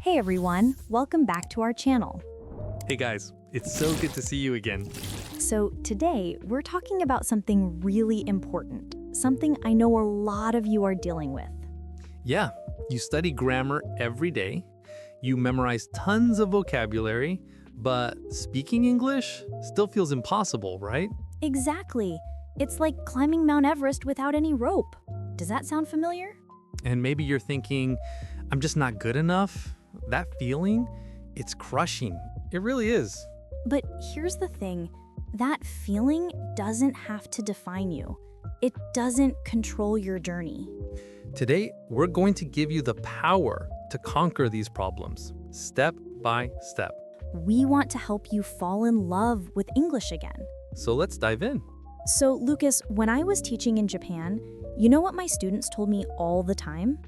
Hey everyone, welcome back to our channel. Hey guys, it's so good to see you again. So today we're talking about something really important, something I know a lot of you are dealing with. Yeah, you study grammar every day, you memorize tons of vocabulary, but speaking English still feels impossible, right? Exactly. It's like climbing Mount Everest without any rope. Does that sound familiar? And maybe you're thinking, I'm just not good enough. That feeling, it's crushing. It really is. But here's the thing, that feeling doesn't have to define you. It doesn't control your journey. Today, we're going to give you the power to conquer these problems, step by step. We want to help you fall in love with English again. So let's dive in. So, Lucas, when I was teaching in Japan, you know what my students told me all the time?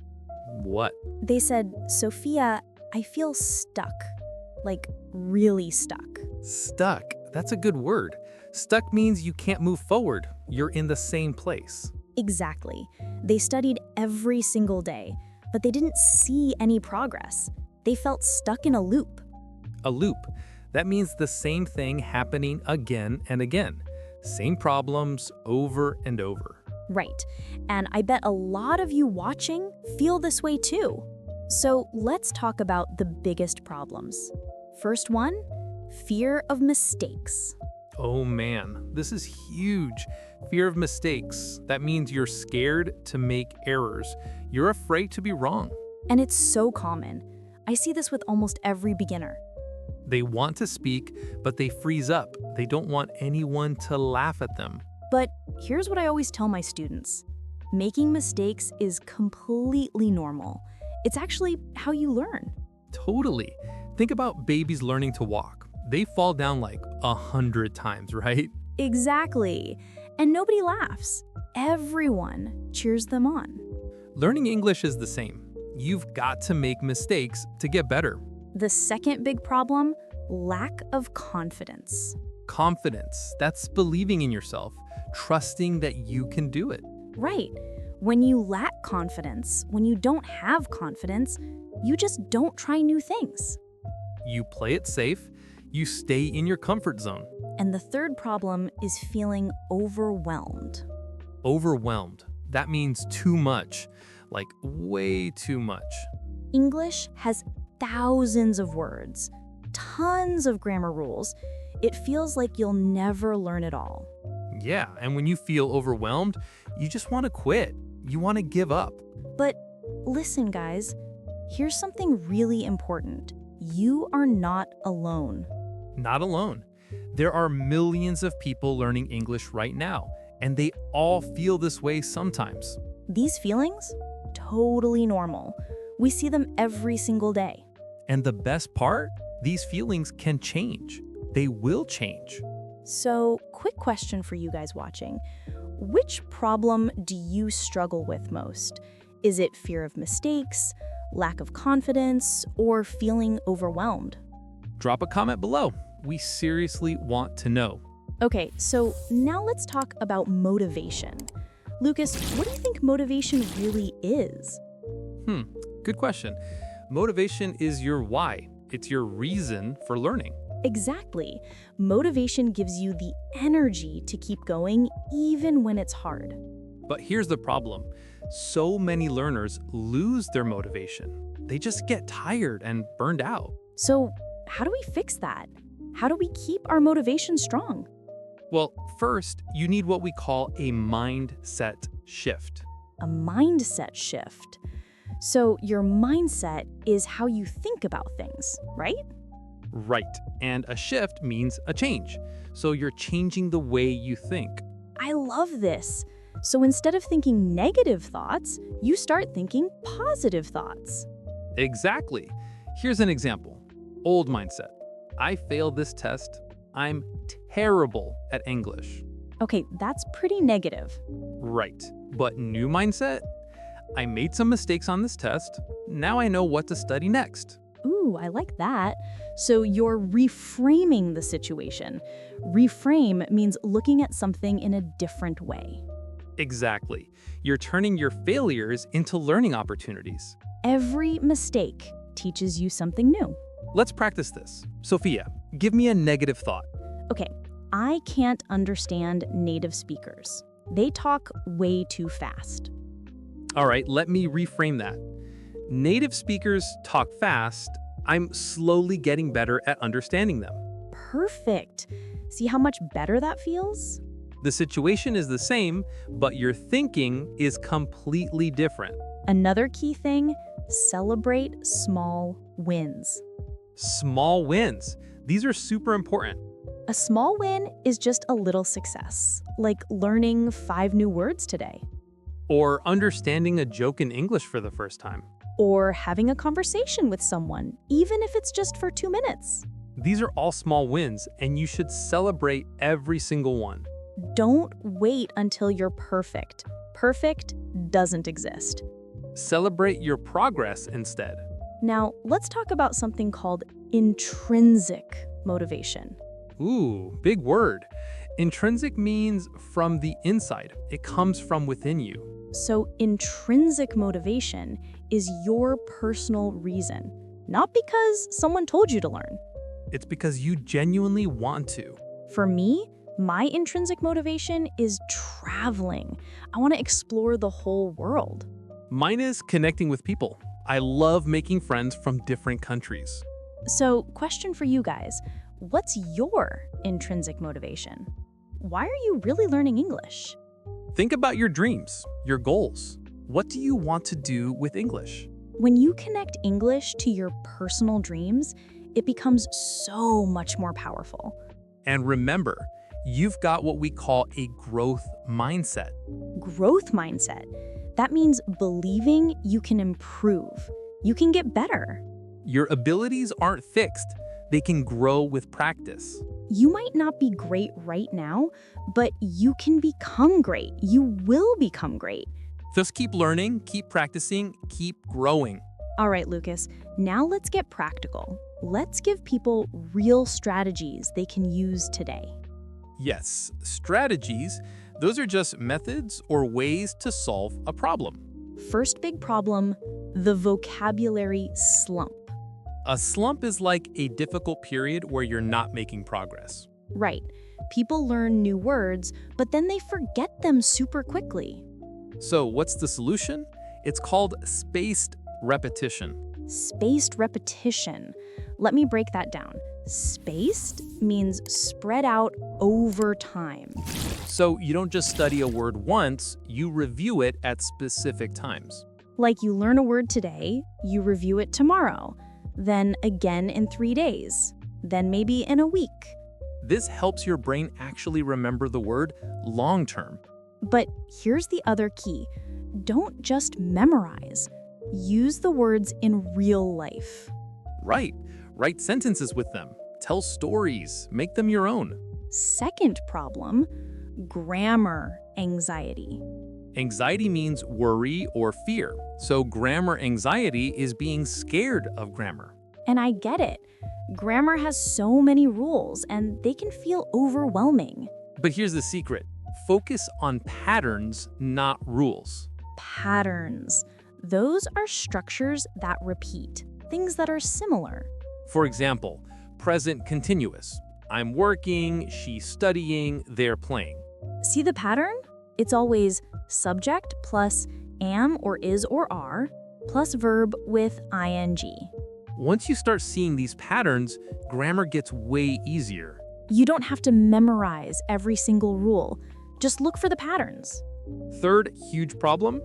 What? They said, Sophia, I feel stuck. Like, really stuck. Stuck. That's a good word. Stuck means you can't move forward. You're in the same place. Exactly. They studied every single day, but they didn't see any progress. They felt stuck in a loop. A loop. That means the same thing happening again and again. Same problems over and over. Right. And I bet a lot of you watching feel this way too. So let's talk about the biggest problems. First one, fear of mistakes. Oh man, this is huge. Fear of mistakes. That means you're scared to make errors. You're afraid to be wrong. And it's so common. I see this with almost every beginner. They want to speak, but they freeze up. They don't want anyone to laugh at them. But here's what I always tell my students. Making mistakes is completely normal. It's actually how you learn. Totally. Think about babies learning to walk. They fall down like 100 times, right? Exactly. And nobody laughs. Everyone cheers them on. Learning English is the same. You've got to make mistakes to get better. The second big problem, lack of confidence. Confidence, that's believing in yourself, trusting that you can do it. Right. When you lack confidence, when you don't have confidence, you just don't try new things. You play it safe, you stay in your comfort zone. And the third problem is feeling overwhelmed. Overwhelmed, that means too much, like way too much. English has thousands of words, tons of grammar rules. It feels like you'll never learn it all. Yeah, and when you feel overwhelmed, you just want to quit. You want to give up. But listen, guys, here's something really important. You are not alone. Not alone. There are millions of people learning English right now, and they all feel this way sometimes. These feelings? Totally normal. We see them every single day. And the best part? These feelings can change. They will change. So, quick question for you guys watching. Which problem do you struggle with most? Is it fear of mistakes, lack of confidence, or feeling overwhelmed? Drop a comment below. We seriously want to know. Okay, so now let's talk about motivation. Lucas, what do you think motivation really is? Good question. Motivation is your why. It's your reason for learning. Exactly. Motivation gives you the energy to keep going even when it's hard. But here's the problem. So many learners lose their motivation. They just get tired and burned out. So, how do we fix that? How do we keep our motivation strong? Well, first, you need what we call a mindset shift. A mindset shift. So, your mindset is how you think about things, right? Right. And a shift means a change. So you're changing the way you think. I love this. So instead of thinking negative thoughts, you start thinking positive thoughts. Exactly. Here's an example. Old mindset. I failed this test. I'm terrible at English. Okay, that's pretty negative. Right. But new mindset? I made some mistakes on this test. Now I know what to study next. Ooh, I like that. So you're reframing the situation. Reframe means looking at something in a different way. Exactly. You're turning your failures into learning opportunities. Every mistake teaches you something new. Let's practice this. Sophia, give me a negative thought. Okay, I can't understand native speakers. They talk way too fast. All right, let me reframe that. Native speakers talk fast. I'm slowly getting better at understanding them. Perfect. See how much better that feels? The situation is the same, but your thinking is completely different. Another key thing, celebrate small wins. Small wins. These are super important. A small win is just a little success, like learning 5 new words today, Or understanding a joke in English for the first time. or having a conversation with someone, even if it's just for 2 minutes. These are all small wins, and you should celebrate every single one. Don't wait until you're perfect. Perfect doesn't exist. Celebrate your progress instead. Now, let's talk about something called intrinsic motivation. Ooh, big word. Intrinsic means from the inside. It comes from within you. So, intrinsic motivation is your personal reason, not because someone told you to learn. It's because you genuinely want to. For me, my intrinsic motivation is traveling. I want to explore the whole world. Mine is connecting with people. I love making friends from different countries. So, question for you guys. What's your intrinsic motivation? Why are you really learning English? Think about your dreams, your goals. What do you want to do with English? When you connect English to your personal dreams, it becomes so much more powerful. And remember, you've got what we call a growth mindset. Growth mindset. That means believing you can improve. You can get better. Your abilities aren't fixed. They can grow with practice. You might not be great right now, but you can become great. You will become great. Just keep learning, keep practicing, keep growing. All right, Lucas, now let's get practical. Let's give people real strategies they can use today. Yes, strategies, those are just methods or ways to solve a problem. First big problem, the vocabulary slump. A slump is like a difficult period where you're not making progress. Right. People learn new words, but then they forget them super quickly. So what's the solution? It's called spaced repetition. Spaced repetition. Let me break that down. Spaced means spread out over time. So you don't just study a word once, you review it at specific times. Like you learn a word today, you review it tomorrow, then again in 3 days, then maybe in a week. This helps your brain actually remember the word long term. But here's the other key. Don't just memorize. Use the words in real life. Right. Write sentences with them. Tell stories. Make them your own. Second problem, grammar anxiety. Anxiety means worry or fear. So grammar anxiety is being scared of grammar. And I get it. Grammar has so many rules and they can feel overwhelming. But here's the secret. Focus on patterns, not rules. Patterns. Those are structures that repeat, things that are similar. For example, present continuous. I'm working, she's studying, they're playing. See the pattern? It's always subject plus am or is or are plus verb with ing. Once you start seeing these patterns, grammar gets way easier. You don't have to memorize every single rule. Just look for the patterns. Third huge problem,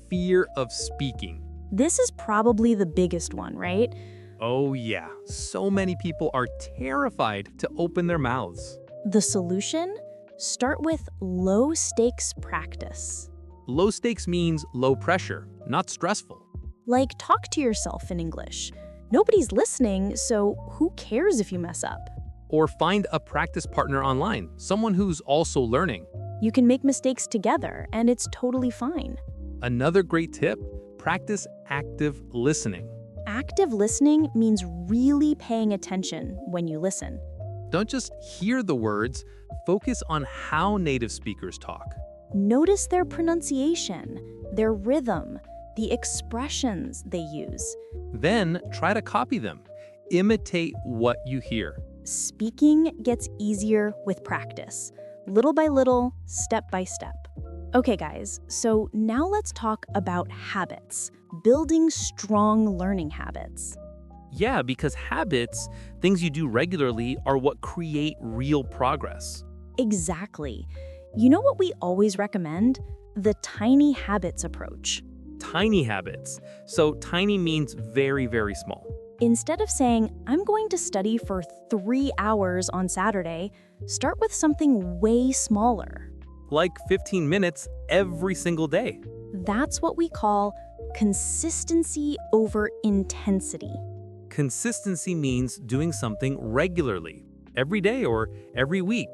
fear of speaking. This is probably the biggest one, right? Oh yeah, so many people are terrified to open their mouths. The solution? Start with low-stakes practice. Low stakes means low pressure, not stressful. Like talk to yourself in English. Nobody's listening, so who cares if you mess up? Or find a practice partner online, someone who's also learning. You can make mistakes together, and it's totally fine. Another great tip, practice active listening. Active listening means really paying attention when you listen. Don't just hear the words, focus on how native speakers talk. Notice their pronunciation, their rhythm, the expressions they use. Then try to copy them. Imitate what you hear. Speaking gets easier with practice, little by little, step by step. Okay, guys, so now let's talk about habits, building strong learning habits. Yeah, because habits, things you do regularly, are what create real progress. Exactly. You know what we always recommend? The tiny habits approach. Tiny habits. So tiny means very, very small. Instead of saying, I'm going to study for 3 hours on Saturday, start with something way smaller. Like 15 minutes every single day. That's what we call consistency over intensity. Consistency means doing something regularly, every day or every week.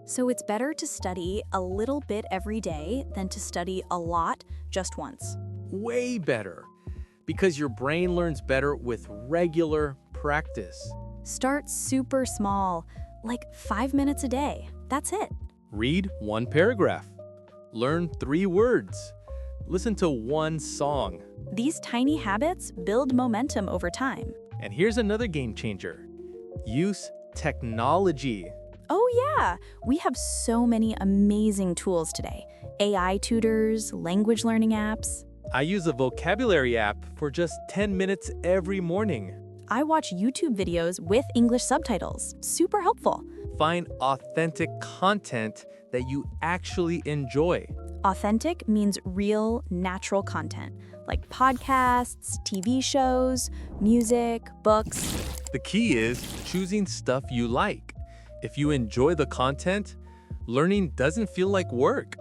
So it's better to study a little bit every day than to study a lot just once. Way better, because your brain learns better with regular practice. Start super small, like 5 minutes a day. That's it. Read 1 paragraph. Learn 3 words. Listen to 1 song. These tiny habits build momentum over time. And here's another game changer. Use technology. Oh yeah, we have so many amazing tools today. AI tutors, language learning apps. I use a vocabulary app for just 10 minutes every morning. I watch YouTube videos with English subtitles. Super helpful. Find authentic content that you actually enjoy. Authentic means real, natural content, like podcasts, TV shows, music, books. The key is choosing stuff you like. If you enjoy the content, learning doesn't feel like work.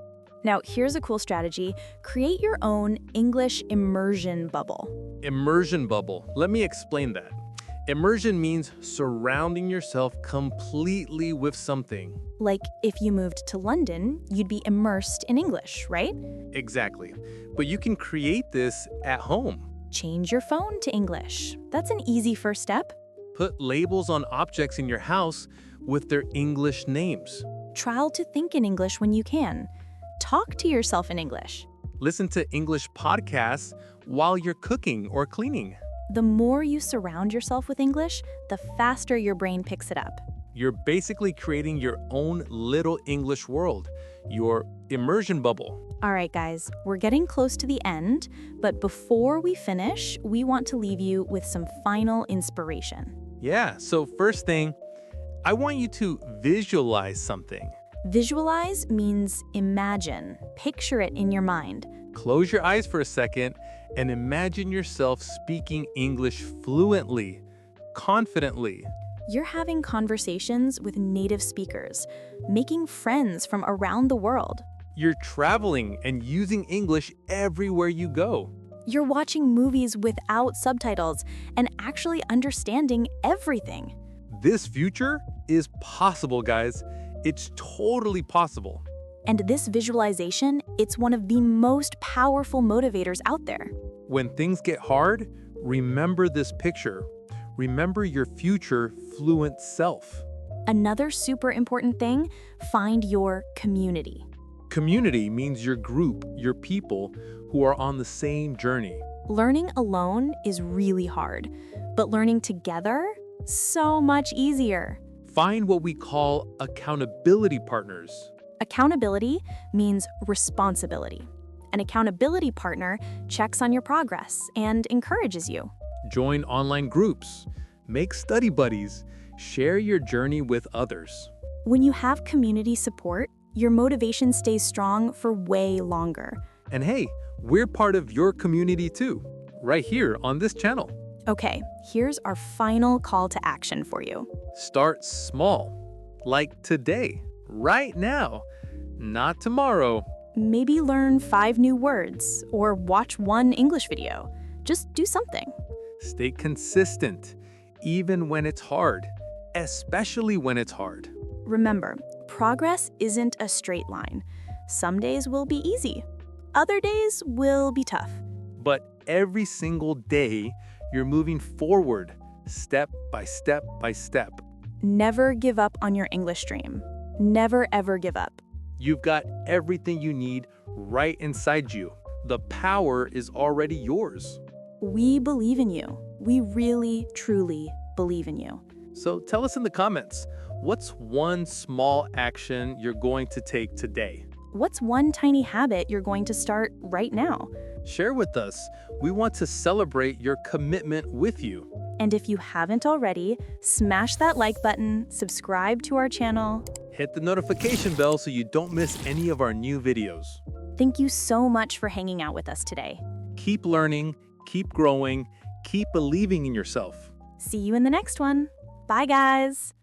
Now, here's a cool strategy. Create your own English immersion bubble. Immersion bubble. Let me explain that. Immersion means surrounding yourself completely with something. Like if you moved to London, you'd be immersed in English, right? Exactly. But you can create this at home. Change your phone to English. That's an easy first step. Put labels on objects in your house with their English names. Try to think in English when you can. Talk to yourself in English. Listen to English podcasts while you're cooking or cleaning. The more you surround yourself with English, the faster your brain picks it up. You're basically creating your own little English world, your immersion bubble. All right, guys, we're getting close to the end, but before we finish, we want to leave you with some final inspiration. Yeah, so first thing, I want you to visualize something. Visualize means imagine, picture it in your mind. Close your eyes for a second and imagine yourself speaking English fluently, confidently. You're having conversations with native speakers, making friends from around the world. You're traveling and using English everywhere you go. You're watching movies without subtitles and actually understanding everything. This future is possible, guys. It's totally possible. And this visualization, it's one of the most powerful motivators out there. When things get hard, remember this picture. Remember your future fluent self. Another super important thing, find your community. Community means your group, your people who are on the same journey. Learning alone is really hard, but learning together, so much easier. Find what we call accountability partners. Accountability means responsibility. An accountability partner checks on your progress and encourages you. Join online groups, make study buddies, share your journey with others. When you have community support, your motivation stays strong for way longer. And hey, we're part of your community too, right here on this channel. Okay, here's our final call to action for you. Start small, like today, right now, not tomorrow. Maybe learn 5 new words or watch 1 English video. Just do something. Stay consistent, even when it's hard, especially when it's hard. Remember, progress isn't a straight line. Some days will be easy. Other days will be tough. But every single day, you're moving forward, step by step by step. Never give up on your English dream. Never ever give up. You've got everything you need right inside you. The power is already yours. We believe in you. We really, truly believe in you. So tell us in the comments, what's one small action you're going to take today? What's one tiny habit you're going to start right now? Share with us. We want to celebrate your commitment with you. And if you haven't already, smash that like button, subscribe to our channel. Hit the notification bell so you don't miss any of our new videos. Thank you so much for hanging out with us today. Keep learning, keep growing, keep believing in yourself. See you in the next one. Bye, guys.